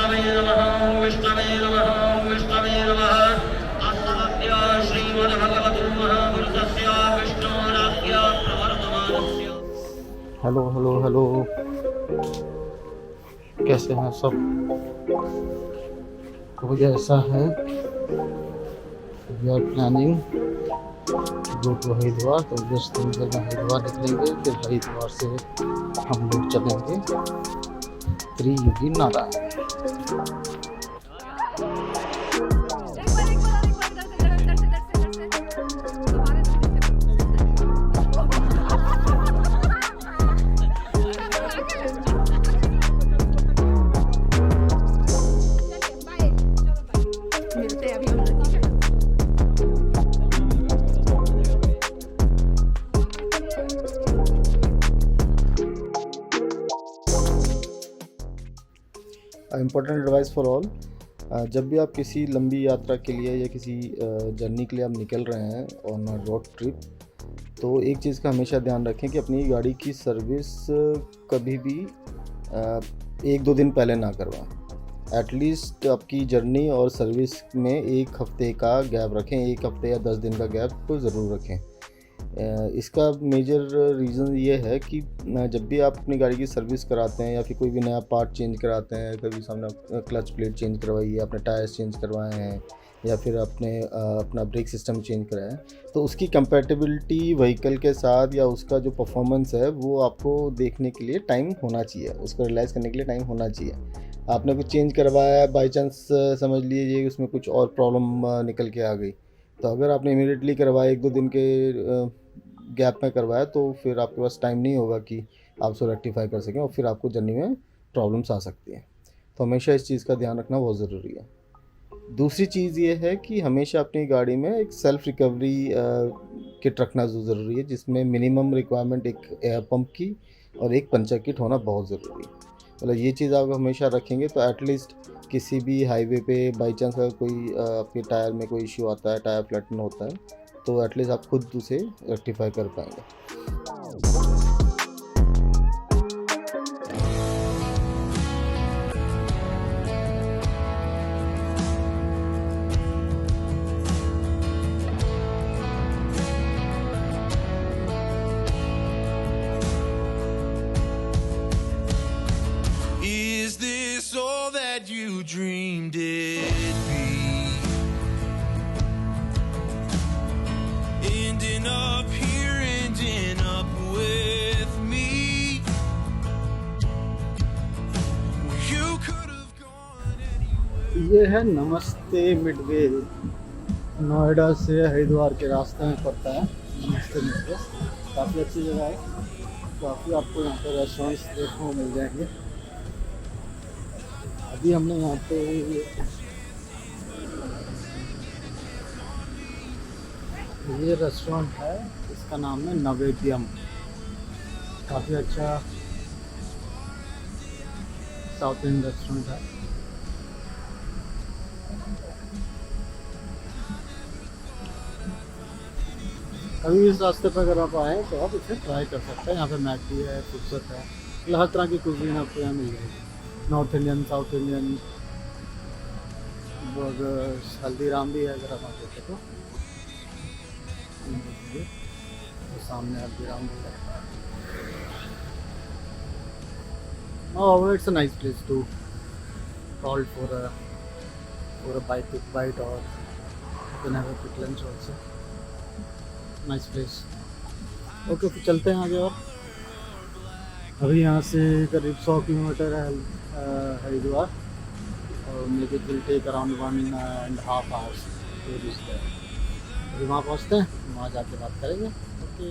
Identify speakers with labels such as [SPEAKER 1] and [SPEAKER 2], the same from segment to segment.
[SPEAKER 1] विष्णवे नमः विष्णवे नमः विष्णवे नमः अस्मद्य श्रीमद्भगवतो महापुरुषस्य विष्णोराज्ञा प्रवर्तमानस्य।
[SPEAKER 2] हेलो हेलो हेलो, कैसे हैं सब? कुछ ऐसा है, we are planning go to Haridwar. तो 10 दिन पहले हरिद्वार निकलेंगे, फिर हरिद्वार से हम लोग चलेंगे Triyugi Narayan. Important advice for all, जब भी आप किसी लंबी यात्रा के लिए या किसी जर्नी के लिए आप निकल रहे हैं ऑन रोड ट्रिप, तो एक चीज़ का हमेशा ध्यान रखें कि अपनी गाड़ी की सर्विस कभी भी 1-2 दिन पहले ना करवाएं। एटलीस्ट आपकी जर्नी और सर्विस में 1 हफ्ते का गैप रखें, 1 हफ्ते या 10 दिन का गैप तो ज़रूर रखें। इसका मेजर रीज़न ये है कि जब भी आप अपनी गाड़ी की सर्विस कराते हैं या फिर कोई भी नया पार्ट चेंज कराते हैं, कभी सामने क्लच प्लेट चेंज करवाई है, अपने टायर्स चेंज करवाए हैं या फिर आपने अपना ब्रेक सिस्टम चेंज कराया है, तो उसकी कंपैटिबिलिटी व्हीकल के साथ या उसका जो परफॉर्मेंस है वो आपको देखने के लिए टाइम होना चाहिए, उसको रियलाइज़ करने के लिए टाइम होना चाहिए। आपने कुछ चेंज करवाया, बाई चांस समझ लीजिए उसमें कुछ और प्रॉब्लम निकल के आ गई, तो अगर आपने इमीडिएटली करवाया 1-2 दिन के गैप में करवाया, तो फिर आपके पास टाइम नहीं होगा कि आप उसको रेक्टिफाई कर सकें और फिर आपको जर्नी में प्रॉब्लम्स आ सकती हैं। तो हमेशा इस चीज़ का ध्यान रखना बहुत ज़रूरी है। दूसरी चीज़ ये है कि हमेशा अपनी गाड़ी में एक सेल्फ रिकवरी किट रखना ज़रूरी है, जिसमें मिनिमम रिक्वायरमेंट एक एयर पंप की और एक पंचर किट होना बहुत ज़रूरी है। मतलब ये चीज़ आप हमेशा रखेंगे तो एटलीस्ट किसी भी हाईवे पे बाई चांस अगर कोई आपके टायर में कोई इशू आता है, टायर फ्लैटन होता है, तो एटलीस्ट आप खुद उसे रेक्टिफाई कर पाएंगे।
[SPEAKER 3] Is this all that you dreamed it'd be? Ending up here, ending up with me. Well, you could have gone anywhere.
[SPEAKER 2] ये है नमस्ते मिडवे, नोएडा से हरिद्वार के रास्ते में पड़ता है। नमस्ते मिडवे काफ़ी अच्छी जगह है, काफ़ी आपको यहाँ पर रेस्टोरेंट्स देखने को मिल जाएंगे। अभी हमने यहाँ पे ये रेस्टोरेंट है, इसका नाम है नवेद्यम। काफ़ी अच्छा साउथ इंडियन रेस्टोरेंट है। कभी इस रास्ते पर अगर आप आएँ तो आप इसे ट्राई कर सकते हैं। यहाँ पे मैगी है, फुर्सत है, मतलब हर तरह की कुजीन आपको यहाँ मिल जाएगी। North Indian, south Indian, burgers, Haldiram भी है अगर आप देखें तो सामने हल्दीराम भी है। Oh, it's a nice place to call for a bite or you can have a quick lunch also. Nice place. Okay, फिर चलते हैं आगे। और अभी यहाँ से करीब 100 किलोमीटर है हरिद्वार, और मेरे it will take around 1.5 hours to reach there. अभी वहाँ पहुँचते हैं, वहाँ जाके बात करेंगे। Okay.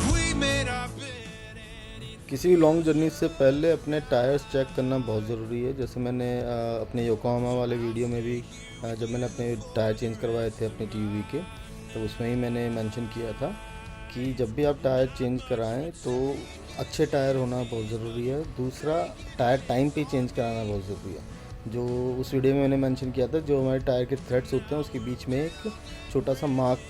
[SPEAKER 3] We made our bed.
[SPEAKER 2] किसी भी लॉन्ग जर्नी से पहले अपने टायर्स चेक करना बहुत ज़रूरी है। जैसे मैंने अपने योकोहामा वाले वीडियो में भी जब मैंने अपने टायर चेंज करवाए थे अपने टीवी के, तो उसमें ही मैंने मेंशन किया था कि जब भी आप टायर चेंज कराएं तो अच्छे टायर होना बहुत ज़रूरी है। दूसरा, टायर टाइम पे चेंज कराना बहुत ज़रूरी है। जो उस वीडियो में मैंने मेंशन किया था, जो हमारे टायर के थ्रेड्स होते हैं उसके बीच में एक छोटा सा मार्क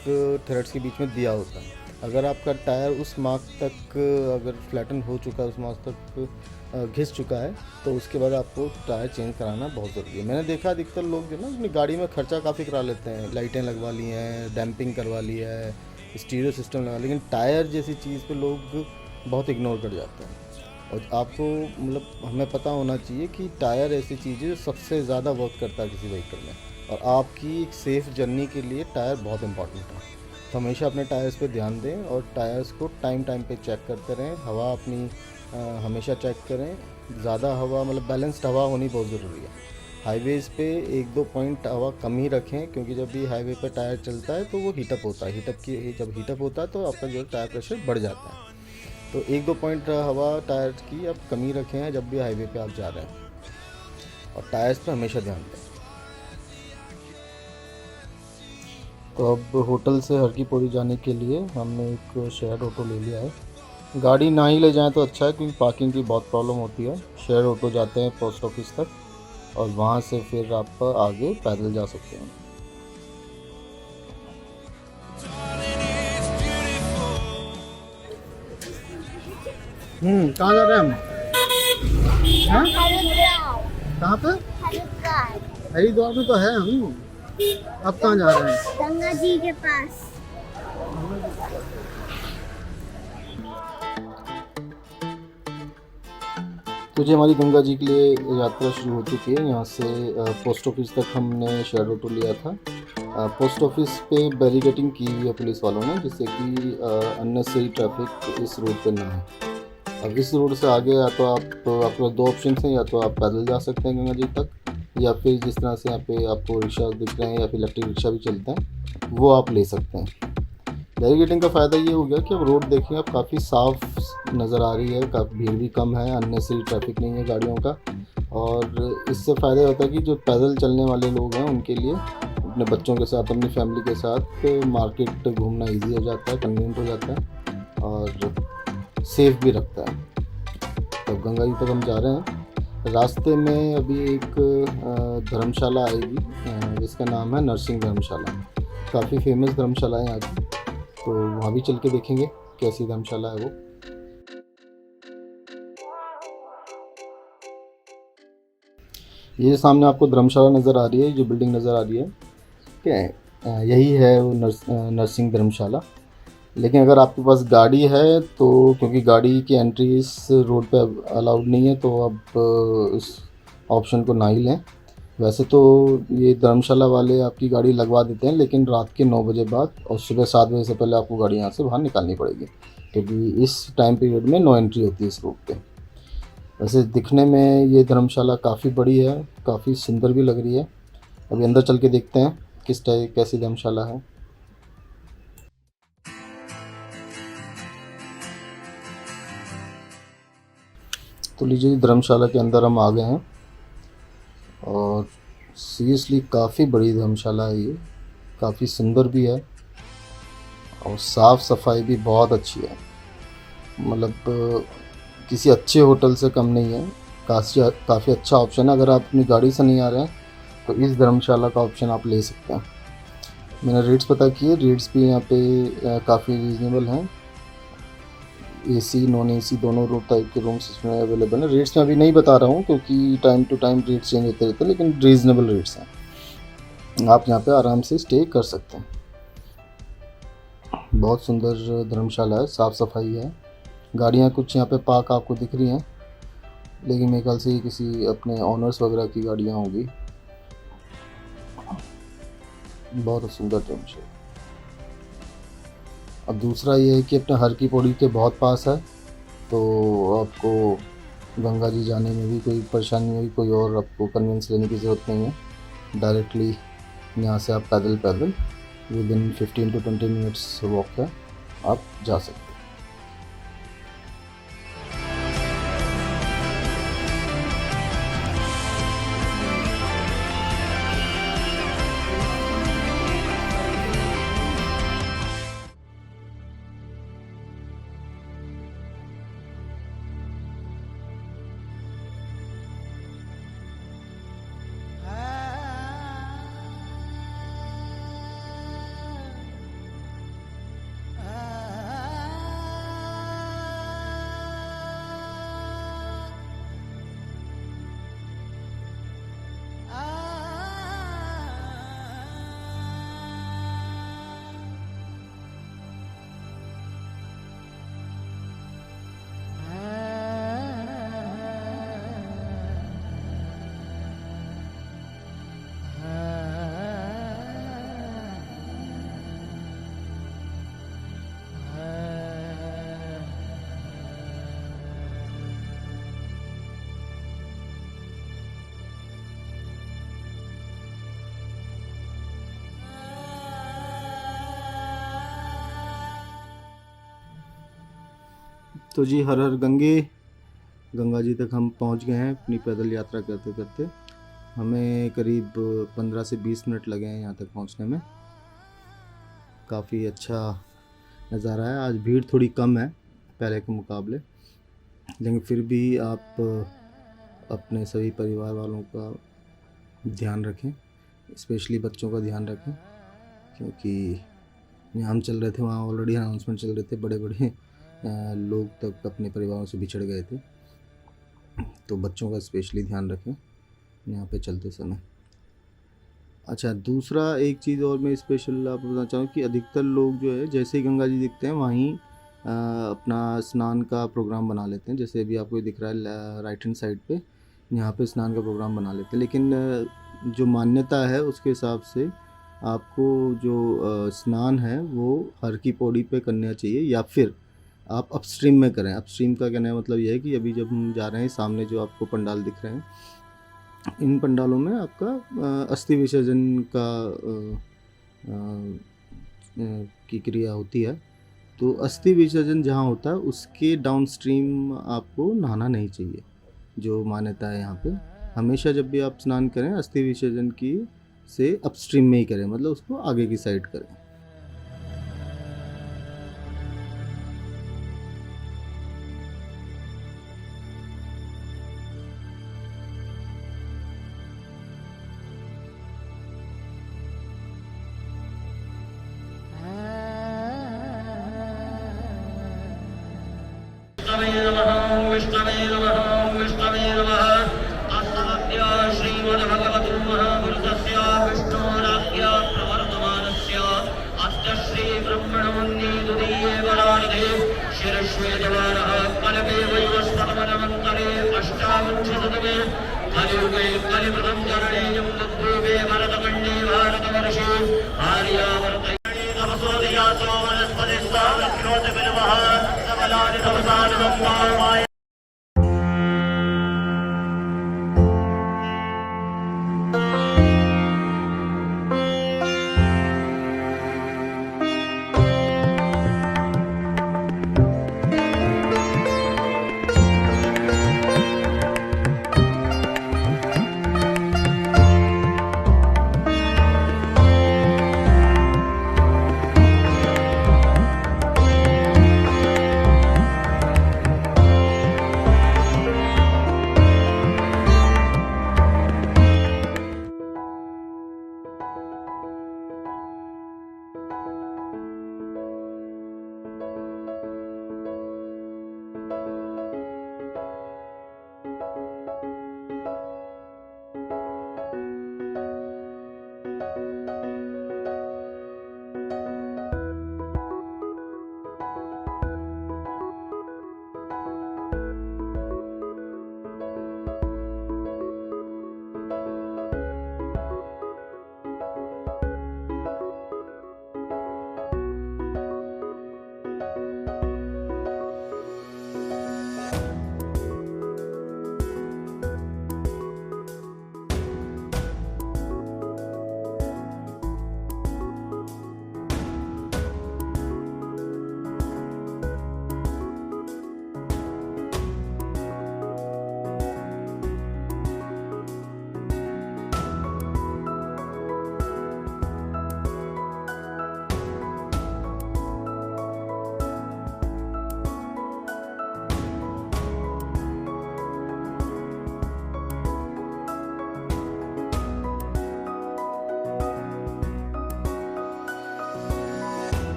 [SPEAKER 2] थ्रेड्स के बीच में दिया होता है। अगर आपका टायर उस मार्क तक अगर फ्लैटन हो चुका है, उस मार्क तक घिस चुका है, तो उसके बाद आपको टायर चेंज कराना बहुत ज़रूरी है। मैंने देखा अधिकतर लोग जो ना अपनी गाड़ी में खर्चा काफ़ी करा लेते हैं, लाइटें लगवा ली हैं, डैम्पिंग करवा ली है, स्टीरियो सिस्टम लगा, लेकिन टायर जैसी चीज़ पे लोग बहुत इग्नोर कर जाते हैं। और आपको मतलब हमें पता होना चाहिए कि टायर ऐसी चीज़ है जो सबसे ज़्यादा वर्क करता है किसी व्हीकल में, और आपकी एक सेफ़ जर्नी के लिए टायर बहुत इंपॉर्टेंट है। तो हमेशा अपने टायर्स पे ध्यान दें और टायर्स को टाइम टाइम पे चेक करते रहें। हवा अपनी हमेशा चेक करें। ज़्यादा हवा मतलब बैलेंस्ड हवा होनी बहुत ज़रूरी है। हाईवेज़ पे 1-2 पॉइंट हवा कम ही रखें, क्योंकि जब भी हाईवे पे टायर चलता है तो वो हीटअप होता है। जब हीटअप होता है तो आपका जो है टायर प्रेशर बढ़ जाता है। तो 1-2 पॉइंट हवा टायर की आप कमी रखें हैं जब भी हाईवे पे आप जा रहे हैं, और टायर्स पे हमेशा ध्यान दें। तो अब होटल से हर की पौड़ी जाने के लिए हमने एक शेयर्ड ऑटो ले लिया है। गाड़ी ना ही ले जाएं तो अच्छा है, क्योंकि पार्किंग की बहुत प्रॉब्लम होती है। शेयर्ड ऑटो जाते हैं पोस्ट ऑफिस तक, और वहाँ से फिर आप आगे पैदल जा सकते हैं। कहाँ जा रहे हैं हम? हाँ? कहाँ पे? हरिद्वार में तो है हम। अब कहाँ जा रहे हैं?
[SPEAKER 4] गंगा जी के पास।
[SPEAKER 2] तो जी हमारी गंगा जी के लिए यात्रा शुरू हो चुकी है। यहाँ से पोस्ट ऑफिस तक हमने शेयर ऑटो लिया था। पोस्ट ऑफिस पे बैरिकेडिंग की हुई है पुलिस वालों ने, जिससे कि अननेसेसरी ट्रैफिक इस रोड पे ना है। अब इस रोड से आगे या तो आपको 2 ऑप्शन हैं, या तो आप पैदल जा सकते हैं गंगा जी तक, या फिर जिस तरह से यहाँ पे आपको रिक्शा दिख रहे हैं या फिर इलेक्ट्रिक रिक्शा भी चलते हैं, वो आप ले सकते हैं। बैरिकेडिंग का फ़ायदा ये हो गया कि अब रोड देखिए आप काफ़ी साफ़ नज़र आ रही है, काफ़ी भीड़ भी कम है, अननेसेसरी ट्रैफिक नहीं है गाड़ियों का। और इससे फ़ायदा होता है कि जो पैदल चलने वाले लोग हैं उनके लिए अपने बच्चों के साथ, अपनी फैमिली के साथ मार्केट घूमना ईजी हो जाता है, कन्वीनियंट हो जाता है, और सेफ़ भी रखता है। तो गंगा जी तक हम जा रहे हैं। रास्ते में अभी एक धर्मशाला आएगी, जिसका नाम है नरसिंह धर्मशाला। काफ़ी फेमस धर्मशाला है यहाँ की, तो वहाँ भी चल के देखेंगे कैसी धर्मशाला है वो। ये सामने आपको धर्मशाला नज़र आ रही है, जो बिल्डिंग नज़र आ रही है, क्या है, यही है वो नरसिंह धर्मशाला। लेकिन अगर आपके पास गाड़ी है तो, क्योंकि गाड़ी की एंट्री इस रोड पे अलाउड नहीं है, तो अब इस ऑप्शन को ना ही लें। वैसे तो ये धर्मशाला वाले आपकी गाड़ी लगवा देते हैं, लेकिन रात के 9 बजे बाद और सुबह 7 बजे से पहले आपको गाड़ी यहाँ से बाहर निकालनी पड़ेगी, क्योंकि इस टाइम पीरियड में नो एंट्री होती है इस रोड पे। वैसे दिखने में ये धर्मशाला काफ़ी बड़ी है, काफ़ी सुंदर भी लग रही है। अभी अंदर चल के देखते हैं किस टाइप कैसी धर्मशाला है। तो लीजिए धर्मशाला के अंदर हम आ गए हैं, और सीरियसली काफ़ी बड़ी धर्मशाला है ये, काफ़ी सुंदर भी है, और साफ़ सफाई भी बहुत अच्छी है। मतलब किसी अच्छे होटल से कम नहीं है। काफ़ी अच्छा ऑप्शन है। अगर आप अपनी गाड़ी से नहीं आ रहे हैं तो इस धर्मशाला का ऑप्शन आप ले सकते हैं। मैंने रेट्स पता किए, रेट्स भी यहाँ पे काफ़ी रीज़नेबल हैं। एसी नॉन एसी दोनों रूम टाइप के रूम्स इसमें अवेलेबल हैं। रेट्स मैं अभी नहीं बता रहा हूँ, क्योंकि time to time rates change होते रहते हैं, लेकिन रीज़नेबल रेट्स हैं। आप यहाँ पे आराम से स्टे कर सकते हैं। बहुत सुंदर धर्मशाला है, साफ़ सफाई है। गाड़ियाँ कुछ यहाँ पे पार्क आपको दिख रही हैं, लेकिन मेरे ख्याल से ये किसी अपने ऑनर्स वगैरह की गाड़ियाँ होंगी। बहुत सुंदर धर्मशाला। अब दूसरा ये है कि अपने हर की पौड़ी के बहुत पास है, तो आपको गंगा जी जाने में भी कोई परेशानी होगी, कोई और आपको कन्वेंस लेने की ज़रूरत नहीं है। डायरेक्टली यहाँ से आप पैदल विदिन 15 to 20 मिनट्स वॉक है, आप जा सकते हैं। तो जी हर हर गंगे, गंगा जी तक हम पहुंच गए हैं अपनी पैदल यात्रा करते करते। हमें करीब 15 से 20 मिनट लगे हैं यहाँ तक पहुंचने में। काफ़ी अच्छा नज़ारा है। आज भीड़ थोड़ी कम है पहले के मुकाबले, लेकिन फिर भी आप अपने सभी परिवार वालों का ध्यान रखें, स्पेशली बच्चों का ध्यान रखें, क्योंकि यहाँ हम चल रहे थे वहाँ ऑलरेडी अनाउंसमेंट चल रहे थे, बड़े बड़े लोग तक अपने परिवारों से बिछड़ गए थे। तो बच्चों का स्पेशली ध्यान रखें यहाँ पे चलते समय। अच्छा, दूसरा एक चीज़ और मैं स्पेशल आपको बताना चाहूँ कि अधिकतर लोग जो है जैसे ही गंगा जी दिखते हैं वहीं अपना स्नान का प्रोग्राम बना लेते हैं। जैसे अभी आपको दिख रहा है राइट हैंड साइड पे, यहाँ पे स्नान का प्रोग्राम बना लेते हैं। लेकिन जो मान्यता है उसके हिसाब से आपको जो स्नान है वो हर की पौड़ी पे करना चाहिए, या फिर आप अपस्ट्रीम में करें। अपस्ट्रीम का कहने का मतलब यह है कि अभी जब हम जा रहे हैं, सामने जो आपको पंडाल दिख रहे हैं, इन पंडालों में आपका अस्थि विसर्जन का की क्रिया होती है। तो अस्थि विसर्जन जहाँ होता है उसके डाउन स्ट्रीम आपको नहाना नहीं चाहिए। जो मान्यता है यहाँ पे, हमेशा जब भी आप स्नान करें अस्थि विसर्जन की से अपस्ट्रीम में ही करें, मतलब उसको आगे की साइड करें।
[SPEAKER 1] विष्णवे नमः विष्णवे नमः। अस्मद्य श्रीमद्भगवतो महापुरुषस्य विष्णोराज्ञा प्रवर्तमानस्य अस्य श्रीब्रह्मणोन्नीतुदीये वरानदे शिरश्वेतवारः कलमे वैवस्वतमनमन्तरे अष्टाविंशतितमे कलियुगे कलिप्रथम चरणे जम्बुद्वीपे भरतखण्डे भारतवर्षे आर्यावर्ते तपसोदयातो वनस्पतिस्तावत्रोतमिनमः सकलानि तपसानि सम्भावाय।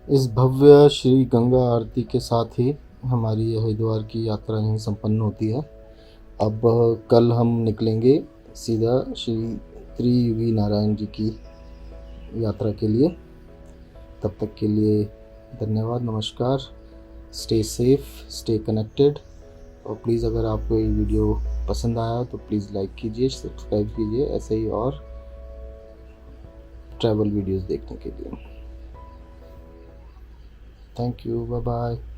[SPEAKER 2] इस भव्य श्री गंगा आरती के साथ ही हमारी हरिद्वार की यात्रा यहीं संपन्न होती है। अब कल हम निकलेंगे सीधा श्री त्रियुगी नारायण जी की यात्रा के लिए। तब तक के लिए धन्यवाद, नमस्कार, स्टे सेफ, स्टे कनेक्टेड। और प्लीज़ अगर आपको ये वीडियो पसंद आया तो प्लीज़ लाइक कीजिए, सब्सक्राइब कीजिए ऐसे ही और ट्रैवल वीडियोस देखने के लिए। Thank you, bye bye.